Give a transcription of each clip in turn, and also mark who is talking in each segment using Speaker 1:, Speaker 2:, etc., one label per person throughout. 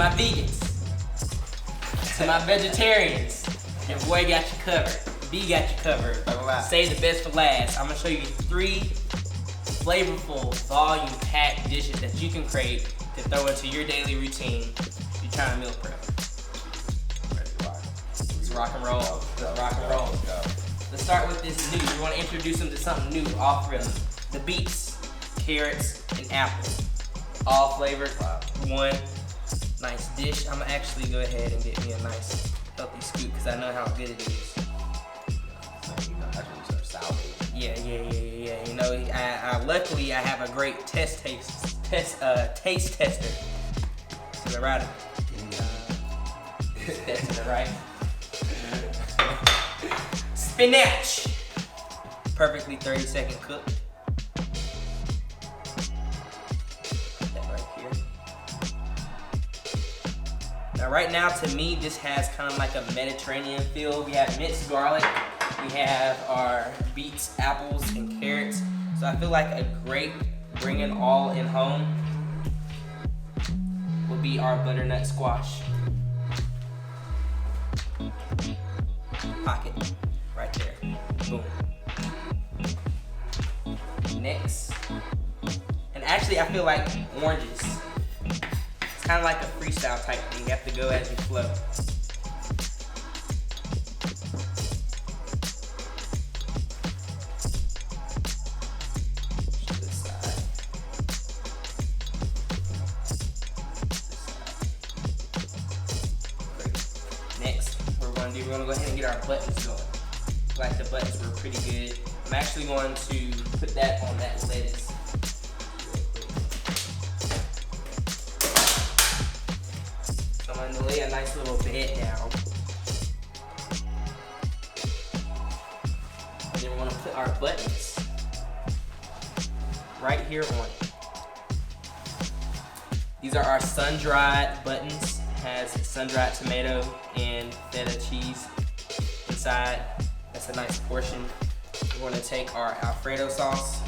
Speaker 1: my vegans, to my vegetarians, your boy got you covered. B got you covered. Save the best for last. I'm gonna show you 3 flavorful, volume-packed dishes that you can create to throw into your daily routine. You're trying to meal prep. Let's rock and roll. Let's rock and roll. Let's start with this new. We want to introduce them to something new off rhythm. The beets, carrots, and apples. All flavored. One nice dish. I'm gonna actually go ahead and get me a nice healthy scoop because I know how good it is. Yeah. You know, I luckily I have a great taste tester to the right. To the right. Spinach. Perfectly 30-second cook. Put that right here. Now right now to me this has kind of like a Mediterranean feel. We have minced garlic. We have our beets, apples, and carrots. So I feel like a great bring it all in home would be our butternut squash. Pocket, right there, boom. Next, and actually I feel like oranges. It's kind of like a freestyle type thing. You have to go as you flow. We're gonna go ahead and get our buttons going. Like the buttons were pretty good. I'm actually going to put that on that lettuce. So I'm gonna lay a nice little bed down. And then we're gonna put our buttons right here on it. These are our sun-dried buttons. Has sun-dried tomato and feta cheese inside. That's a nice portion. We're gonna take our Alfredo sauce.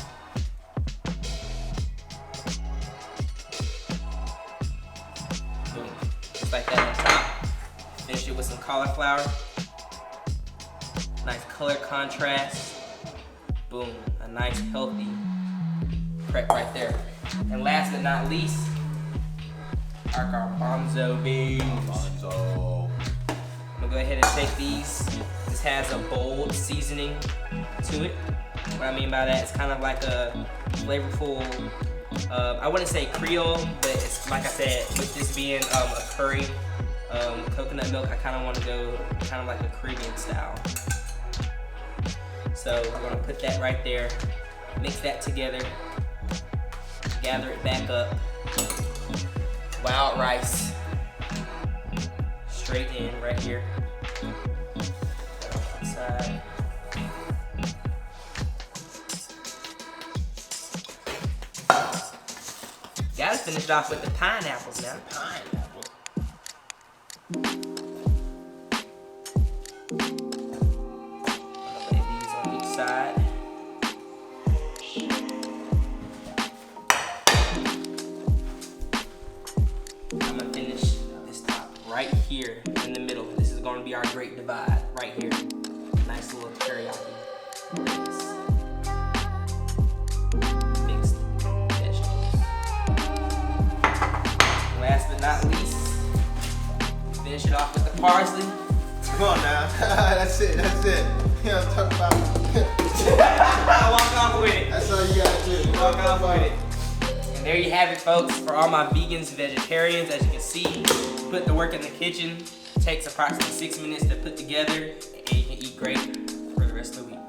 Speaker 1: Boom. Just like that on top. Finish it with some cauliflower. Nice color contrast. Boom. A nice healthy prep right there. And last but not least, our garbanzo beans. I'm gonna go ahead and take these. This has a bold seasoning to it. What I mean by that, it's kind of like a flavorful, I wouldn't say Creole, but it's like I said, with this being a curry, coconut milk, I kind of want to go kind of like a Caribbean style. So we're gonna put that right there, mix that together, gather it back up. Wild rice, straight in right here. Side. Gotta finish it off with the pineapples now. Pineapple. Lay these on each side. Right here in the middle. This is going to be our great divide right here. Nice little teriyaki. Mixed vegetables. Last but not least, finish it off with the parsley.
Speaker 2: Come on now. That's it. You know, talk about
Speaker 1: Walk off with it.
Speaker 2: That's all you gotta do.
Speaker 1: Walk off with it. And there you have it, folks. For all my vegans and vegetarians, as you can see, put the work in the kitchen. It takes approximately 6 minutes to put together, and you can eat great for the rest of the week.